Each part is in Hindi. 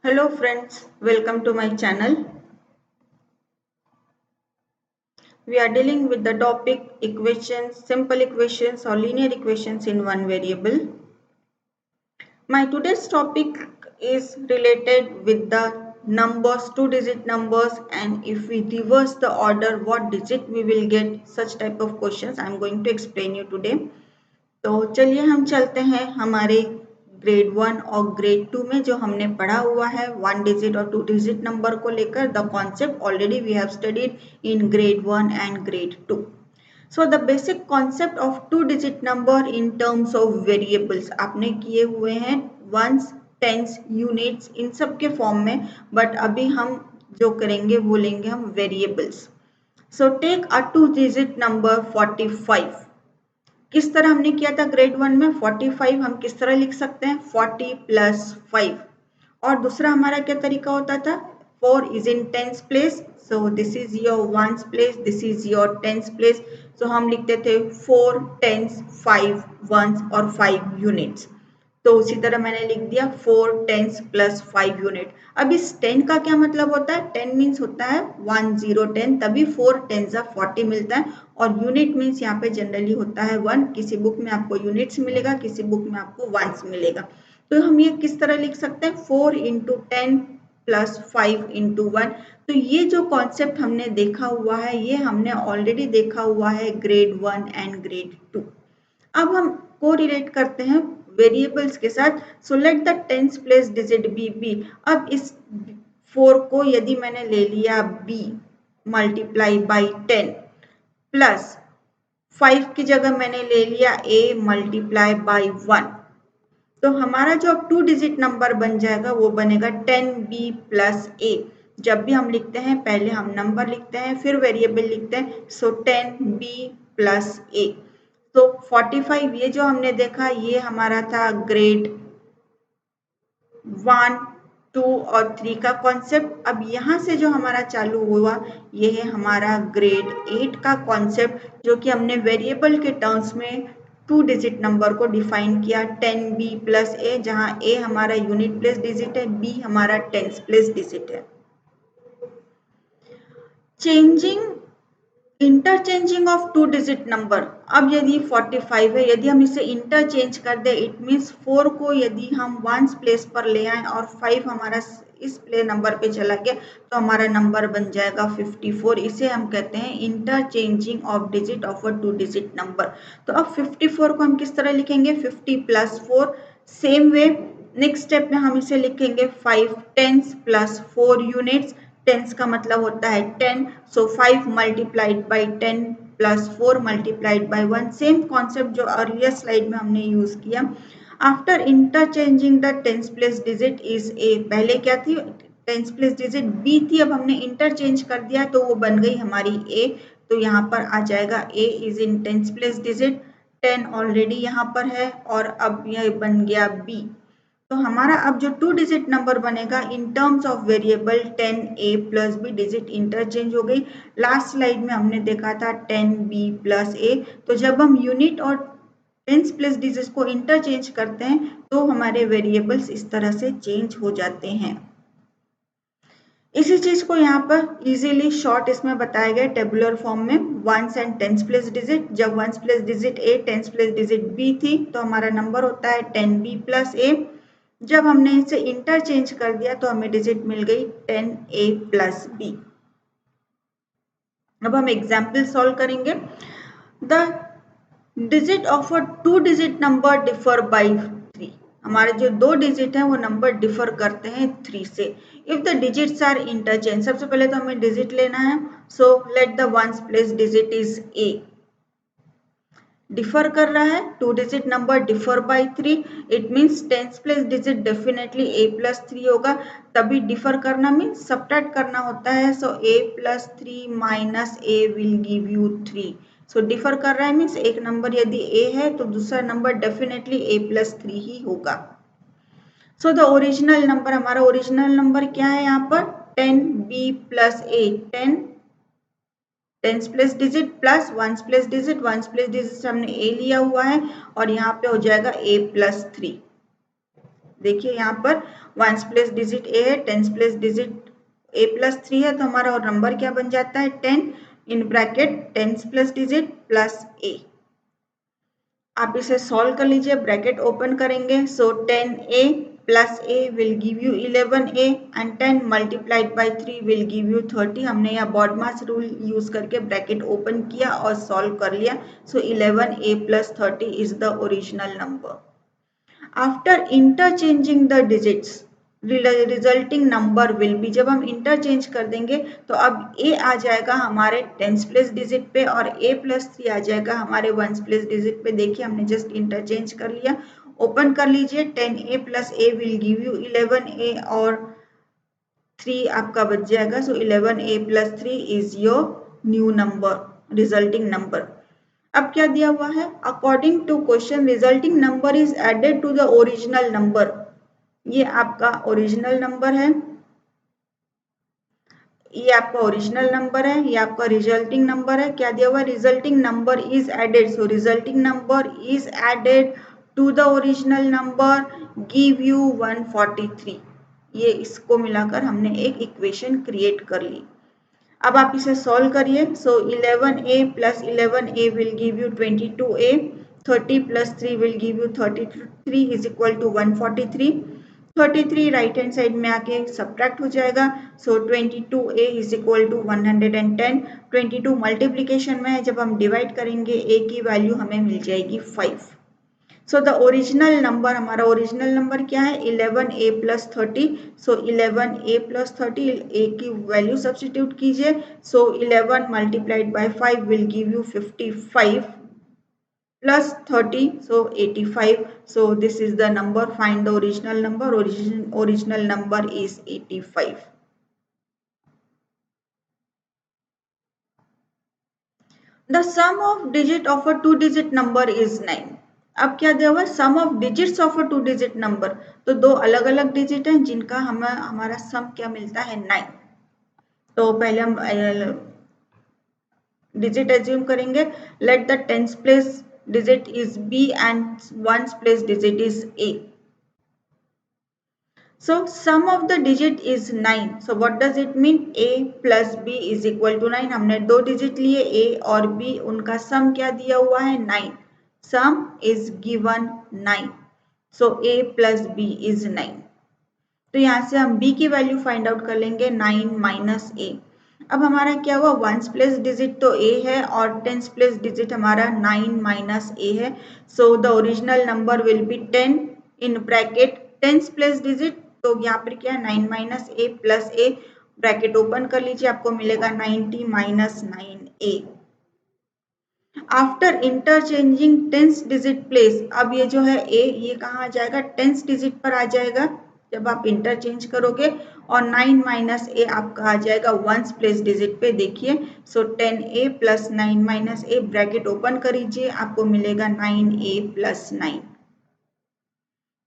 Hello friends, welcome to my channel. We are dealing with the topic equations, simple equations or linear equations in one variable. My today's topic is related with the numbers, two-digit numbers, and if we reverse the order, what digit we will get, such type of questions I am going to explain you today. तो चलिए हम चलते हैं हमारे ग्रेड 1 और ग्रेड 2 में जो हमने पढ़ा हुआ है वन डिजिट और टू डिजिट नंबर को लेकर the concept already we have studied in grade 1 and grade 2. So the basic concept of two digit number in terms of variables आपने किए हुए हैं वंस, टेंस, यूनिट्स इन सब के फॉर्म में, बट अभी हम जो करेंगे वो लेंगे हम variables. So take a two digit number 45. किस तरह हमने किया था ग्रेड 1 में 45 हम किस तरह लिख सकते हैं 40 प्लस 5. और दूसरा हमारा क्या तरीका होता था 4 is in tens place, so this is your ones place, this is your tens place. So हम लिखते थे 4 टेंस 5 वंस और 5 यूनिट्स. तो उसी तरह मैंने लिख दिया 4 टेंस प्लस 5 यूनिट. अब इस 10 का क्या मतलब होता है 10 मीन्स होता है 1 0 10, तभी 4 टेंस 40 मिलता है. और यूनिट मीन्स यहाँ पे जनरली होता है 1. किसी बुक में आपको यूनिट्स मिलेगा, किसी बुक में आपको वंस मिलेगा. तो हम ये किस तरह लिख सकते हैं 4 इंटू 10 प्लस 5 इंटू 1. तो ये जो कॉन्सेप्ट हमने देखा हुआ है ये हमने ऑलरेडी देखा हुआ है ग्रेड 1 एंड ग्रेड 2. अब हम को रिलेट करते हैं वेरिएबल्स के साथ. So let the tens place digit be B. अब इस 4 को यदि मैंने ले लिया b मल्टीप्लाई बाई 10 प्लस 5 की जगह मैंने ले लिया a मल्टीप्लाई बाई 1, तो हमारा जो अब टू डिजिट नंबर बन जाएगा वो बनेगा 10b प्लस a. जब भी हम लिखते हैं पहले हम नंबर लिखते हैं फिर वेरिएबल लिखते हैं. सो 10b प्लस a. तो 45 ये जो हमने देखा ये हमारा था ग्रेड 1 2 और 3 का कॉन्सेप्ट. अब यहाँ से जो हमारा चालू हुआ ये है हमारा ग्रेड 8 का कॉन्सेप्ट जो कि हमने वेरिएबल के टर्म्स में टू डिजिट नंबर को डिफाइन किया 10b प्लस a, जहाँ a हमारा यूनिट प्लेस डिजिट है, b हमारा टेंस प्लेस डिजिट है. Changing interchanging of two digit number. अब यदि 45 है यदि हम इसे इंटरचेंज कर दे इट मीन्स 4 को यदि हम वंस प्लेस पर ले आए और 5 हमारा इस प्ले नंबर पे चला गया तो हमारा नंबर बन जाएगा 54. इसे हम कहते हैं interchanging of digit of a two digit number. तो अब 54 को हम किस तरह लिखेंगे 50 plus 4. Same way next step में हम इसे लिखेंगे 5 टेंस प्लस 4 यूनिट्स. टेंस का मतलब होता है 10, सो 5 multiplied by 10 plus 4 multiplied by 1. Same concept जो अर्लियर स्लाइड में हमने यूज किया. After interchanging the tens place digit is a. पहले क्या थी टेंस प्लेस डिजिट बी थी, अब हमने इंटरचेंज कर दिया तो वो बन गई हमारी ए. तो यहाँ पर आ जाएगा a is in tens place digit. 10 already यहाँ पर है और अब यह बन गया बी. तो हमारा अब जो टू डिजिट नंबर बनेगा in terms of variable 10a plus B. Digit interchange हो गई. लास्ट स्लाइड में हमने देखा था 10b प्लस a. तो जब हम यूनिट और टेंस प्लस डिजिट को इंटरचेंज करते हैं तो हमारे वेरिएबल्स इस तरह से चेंज हो जाते हैं. इसी चीज को यहाँ पर इजीली शॉर्ट इसमें बताया गया टेबुलर फॉर्म में ones and tens place digit. जब ones place digit a tens place digit b थी तो हमारा नंबर होता है 10b प्लस a. जब हमने इसे इंटरचेंज कर दिया तो हमें डिजिट मिल गई 10a प्लस b. अब हम एग्जाम्पल सॉल्व करेंगे. The digit of a two digit number differ by 3. हमारे जो दो डिजिट हैं वो नंबर डिफर करते हैं 3 से. If the digits are interchange, सबसे पहले तो हमें डिजिट लेना है. So let the ones place digit is a. Differ कर रहा है two digit number differ by 3. It means tens place digit definitely a plus 3 होगा. तभी डिफर करना मीन्स सब्ट्रैक्ट करना होता है. सो a plus 3 minus a will give you 3. So differ कर रहा है मीन्स एक नंबर यदि a है तो दूसरा नंबर डेफिनेटली a प्लस 3 ही होगा. सो द ओरिजिनल नंबर, हमारा ओरिजिनल नंबर क्या है यहाँ पर 10b plus a. 10 tense place digit plus once place digit. Once place digit हमने a लिया हुआ है और यहाँ पे हो जाएगा a प्लस 3. देखिए यहाँ पर वंस प्लेस डिजिट ए है, टेंस प्लेस डिजिट ए प्लस 3 है, तो हमारा और नंबर क्या बन जाता है 10 in bracket tens plus digit plus a. आप इसे सॉल्व कर लीजिए, ब्रैकेट ओपन करेंगे, so 10a plus a will give you 11a and 10 multiplied by 3 will give you 30। हमने यहाँ बॉडमास रूल यूज करके ब्रैकेट ओपन किया और सॉल्व कर लिया, so 11a plus 30 is the original number. After interchanging the digits resulting number will be, जब हम इंटरचेंज कर देंगे तो अब a आ जाएगा हमारे टेंस प्लेस डिजिट पे और a प्लस 3 आ जाएगा हमारे वंस प्लेस डिजिट पे। देखिए हमने जस्ट इंटरचेंज कर लिया, ओपन कर लीजिए, 10a plus a will give you 11a और 3 आपका बच जाएगा, so 11a plus 3 is your new number, resulting number. अब क्या दिया हुआ है, according to question resulting number is added to the original number. ये आपका ओरिजिनल नंबर है, ये आपका ओरिजिनल नंबर है, ये आपका रिजल्टिंग नंबर है। क्या दिया हुआ है, resulting number is added, so resulting number is added to the original number give you 143। ये इसको मिलाकर हमने एक इक्वेशन क्रिएट कर ली। अब आप इसे सॉल्व करिए, so 11a plus 11a will give you 22a, 30 plus 3 will give you 33 is equal to 143। 33 right hand side में आके सब्ट्रैक्ट हो जाएगा, so 22a is equal to 110। 22 multiplication में है, जब हम डिवाइड करेंगे a की वैल्यू हमें मिल जाएगी 5। सो द ओरिजिनल नंबर, हमारा ओरिजिनल नंबर क्या है 11a plus 30, so 11a plus 30, a की वैल्यू सब्सटीट्यूट कीजिए, सो 11 multiplied by 5 will give you 55 plus 30, so 85, so this is the number, find the original number, original number is 85. The sum of digit of a 2-digit number is 9. अब क्या दिया हुआ, sum of digits of a 2-digit number, तो दो अलग अलग डिजिट हैं जिनका हमें हमारा सम क्या मिलता है 9। तो पहले हम डिजिट एज्यूम करेंगे, late the tens place digit is b and ones place digit is a. So sum of the digit is 9. So what does it mean, a plus b is equal to 9। हमने दो डिजिट लिए a और b, उनका सम क्या दिया हुआ है 9, sum is given 9, so a plus b is 9। तो यहाँ से हम b की वैल्यू फाइंड आउट कर लेंगे 9 माइनस a। अब हमारा क्या हुआ, वंस प्लेस डिजिट तो a है और टेंस प्लेस डिजिट हमारा 9 माइनस a है, सो the original number will B 10 in bracket tense place digit, तो यहाँ पर क्या है 9 minus a plus a, bracket open कर लीजिए, आपको मिलेगा 90 minus 9a। After interchanging tens digit place, अब ये जो है a ये कहाँ आ जाएगा, टेंस डिजिट पर आ जाएगा जब आप इंटरचेंज करोगे, और 9 माइनस a आपका आ जाएगा वंस प्लेस डिजिट पे। देखिए, so 10a plus 9 minus a, bracket open करीजिए, आपको मिलेगा 9a प्लस 9।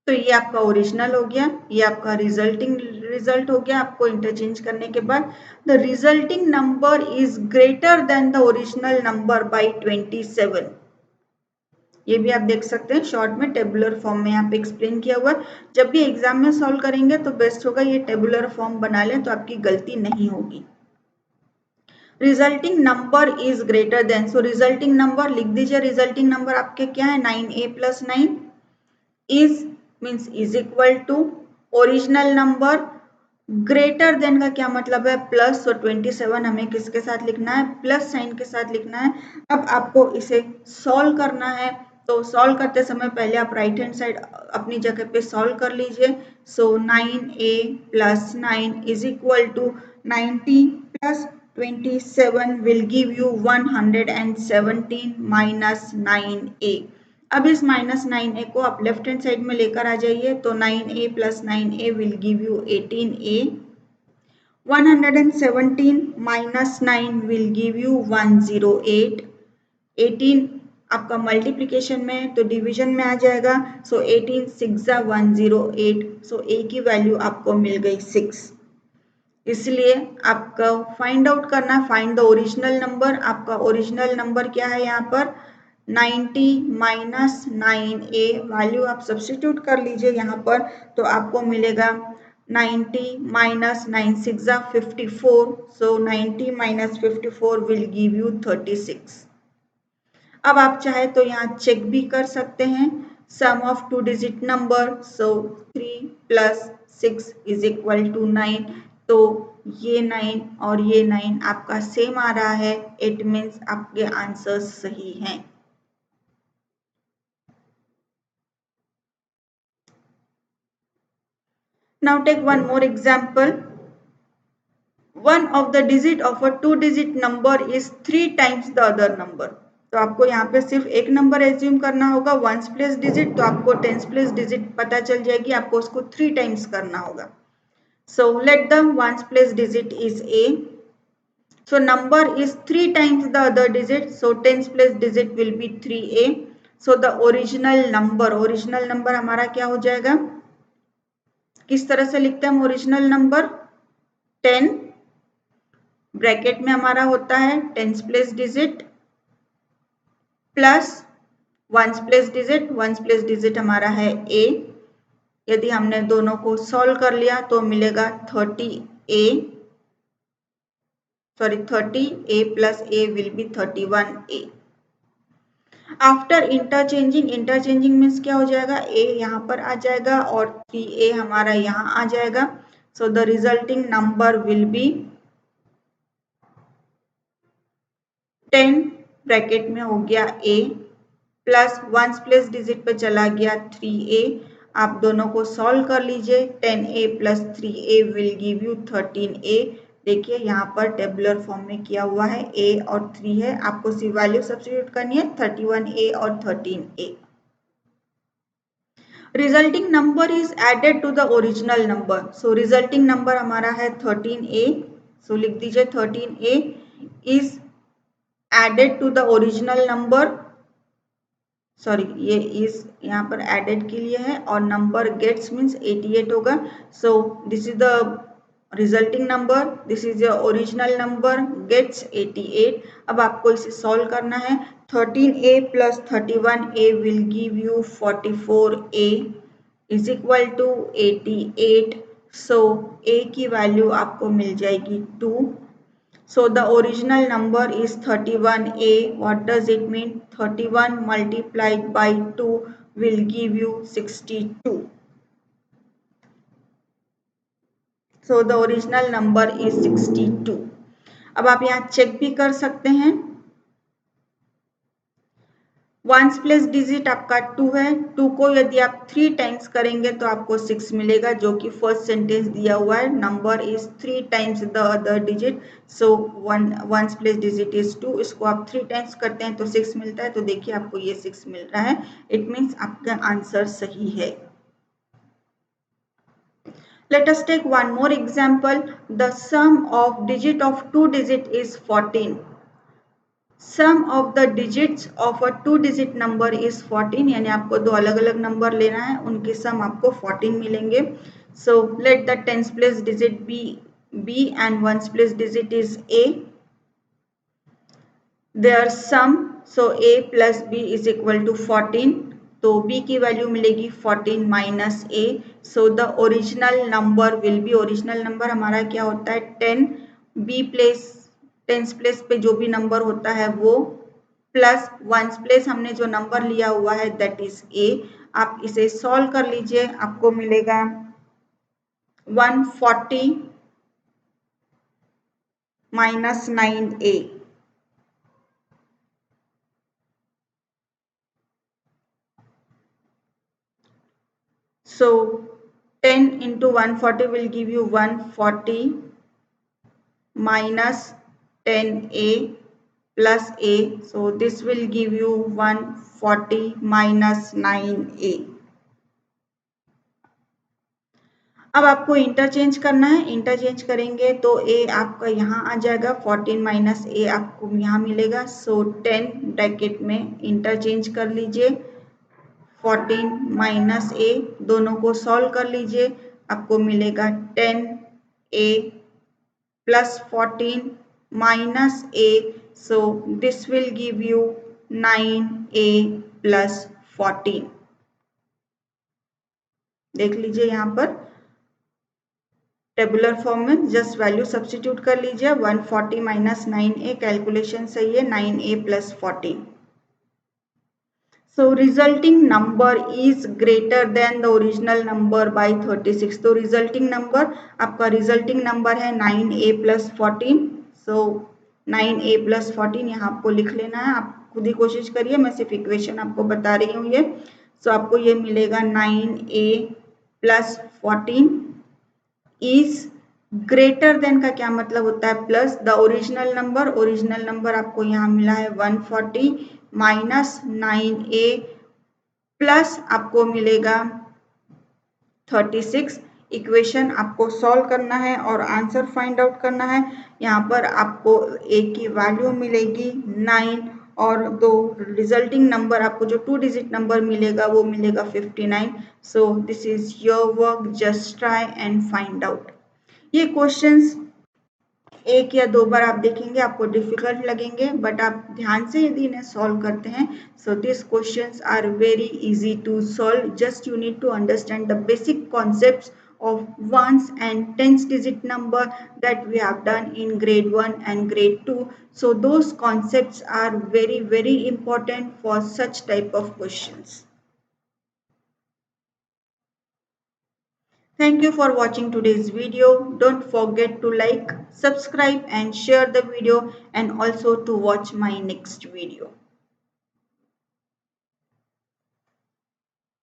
तो ये आपका ओरिजिनल हो गया, ये आपका रिजल्टिंग रिजल्ट हो गया। आपको इंटरचेंज करने के बाद the resulting number is greater then the original number by 27। ये भी आप देख सकते हैं शॉर्ट में टेबुलर फॉर्म में यहाँ पे एक्सप्लेन किया हुआ है। जब भी एग्जाम में सॉल्व करेंगे तो बेस्ट होगा ये टेबुलर फॉर्म बना लें, तो आपकी गलती नहीं होगी। Resulting number is greater than, so resulting number लिख दीजिए, रिजल्टिंग नंबर आपके क्या है 9a plus 9 is means is equal to original number, greater than का क्या मतलब है प्लस, सो 27 हमें किसके साथ लिखना है, प्लस साइन के साथ लिखना है। अब आपको इसे सॉल्व करना है, तो सॉल्व करते समय पहले आप राइट हैंड साइड अपनी जगह पे सॉल्व कर लीजिए, so 9a plus 9 is equal to 90 plus 27 will give you 117 minus 9a। अब इस माइनस 9a को आप लेफ्ट हैंड साइड में लेकर आ जाइए, तो 9a plus 9a will give you 18a, 117 minus 9 will give you 108। 18 आपका मल्टीप्लिकेशन में है तो डिवीजन में आ जाएगा, सो 18 6 108, सो a की वैल्यू आपको मिल गई 6। इसलिए आपको फाइंड आउट करना, फाइंड द ओरिजिनल नंबर। आपका ओरिजिनल नंबर क्या है यहाँ पर 90 माइनस 9a, वैल्यू आप सब्स्टिट्यूट कर लीजिए यहाँ पर, तो आपको मिलेगा 90 minus 9 6 54, so 90 minus 54 will give you 36। अब आप चाहे तो यहाँ चेक भी कर सकते हैं, sum of two digit number, so 3 plus 6 is equal to 9, तो ये 9 और ये 9 आपका सेम आ रहा है, इट मीन्स आपके आंसर्स सही हैं। Now take one more example. One of the digit of a two digit number is 3 times the other number. तो आपको यहाँ पे सिर्फ एक नंबर एज्यूम करना होगा, वंस प्लेस डिजिट, तो आपको टेंस प्लेस डिजिट पता चल जाएगी, आपको उसको 3 टाइम्स करना होगा। So let the ones place digit is a. So number is 3 times the other digit, so tens place digit will be 3a. So the original number हमारा क्या हो जाएगा, किस तरह से लिखते हैं हम ओरिजिनल नंबर, 10 ब्रैकेट में हमारा होता है tense place digit plus once place digit हमारा है a। यदि हमने दोनों को सॉल्व कर लिया तो मिलेगा 30a plus a will be 31a। After interchanging means क्या हो जाएगा, a यहाँ पर आ जाएगा और 3a हमारा यहाँ आ जाएगा, so the resulting number will B 10 bracket में हो गया a plus once place digit पे चला गया 3a। आप दोनों को सॉल्व कर लीजिए, 10a plus 3a will give you 13a। देखिए यहाँ पर टेबुलर फॉर्म में किया हुआ है, a और 3 है, आपको सी वैल्यू सब्स्टिट्यूट करनी है 31a और 13a। Resulting number is added to the original number, so resulting number हमारा है 13a, सो लिख दीजिए 13a is added to the original number, sorry ये इज यहाँ पर एडेड के लिए है और नंबर गेट्स मीन्स 88 होगा, so this is the resulting number, this is the original number gets 88। अब आपको इसे सॉल्व करना है, 13a plus 31a will give you 44a is equal to 88, so a की वैल्यू आपको मिल जाएगी 2। So the original number is 31a. What does it mean? 31 multiplied by 2 will give you 62. So the original number is 62. अब आप यहाँ चेक भी कर सकते हैं, वंस प्लेस डिजिट आपका 2 है, 2 को यदि आप 3 टाइम्स करेंगे तो आपको 6 मिलेगा, जो कि फर्स्ट सेंटेंस दिया हुआ है, number is 3 times the other digit, so once place digit is 2, इसको आप 3 टाइम्स करते हैं तो 6 मिलता है, तो देखिए आपको ये 6 मिल रहा है, इट मीन्स आपका आंसर सही है। Let us take one more example. The sum of digit of 2 digit is 14. Sum of the digits of a two digit number is 14, यानी आपको दो अलग अलग नंबर लेना है, उनके सम आपको 14 मिलेंगे। So let the tens place digit be b and ones place digit is a, their sum, so a plus b is equal to 14, तो b की वैल्यू मिलेगी 14 minus a, so the original number will be, original number हमारा क्या होता है 10, b प्लेस टेंस प्लेस पे जो भी नंबर होता है वो, प्लस वंस प्लेस हमने जो नंबर लिया हुआ है दैट इज a। आप इसे सॉल्व कर लीजिए, आपको मिलेगा 140 minus 9a, so 10 into 140 will give you 140 minus 10a plus a, so this will give you 140 minus 9a। अब आपको इंटरचेंज करना है, इंटरचेंज करेंगे तो a आपका यहाँ आ जाएगा, 14 माइनस a आपको यहाँ मिलेगा, सो 10 ब्रैकेट में इंटरचेंज कर लीजिए, 14 माइनस a, दोनों को सॉल्व कर लीजिए, आपको मिलेगा 10a plus 14 minus a, so this will give you 9a plus 14। देख लीजिए यहाँ पर टेबुलर फॉर्म में जस्ट वैल्यू सब्स्टिट्यूट कर लीजिए। 140 माइनस 9a, कैलकुलेशन सही है, 9a plus 14। So resulting number is greater than the original number by 36। तो resulting number आपका resulting number है 9a plus 14। So 9a plus 14 यहाँ आपको लिख लेना है, आप खुद ही कोशिश करिए, मैं सिर्फ इक्वेशन आपको बता रही हूँ ये। So आपको ये मिलेगा 9a plus 14 is greater than का क्या मतलब होता है, plus the original number. Original number आपको यहाँ मिला है 140 माइनस 9a प्लस आपको मिलेगा 36। इक्वेशन आपको सॉल्व करना है और आंसर फाइंड आउट करना है। यहाँ पर आपको a की वैल्यू मिलेगी 9 और दो रिजल्टिंग नंबर आपको जो 2 डिजिट नंबर मिलेगा वो मिलेगा 59। सो this is your work, just try and find out. ये क्वेश्चंस एक या दो बार आप देखेंगे, आपको डिफिकल्ट लगेंगे, बट आप ध्यान से यदि इन्हें सॉल्व करते हैं, so this questions are very easy to solve. Just you need to understand the basic concepts of ones and tens digit number that we have done in grade 1 and grade 2. So those concepts are very important for such type of questions. Thank you for watching today's video. Don't forget to like, subscribe and share the video, and also to watch my next video.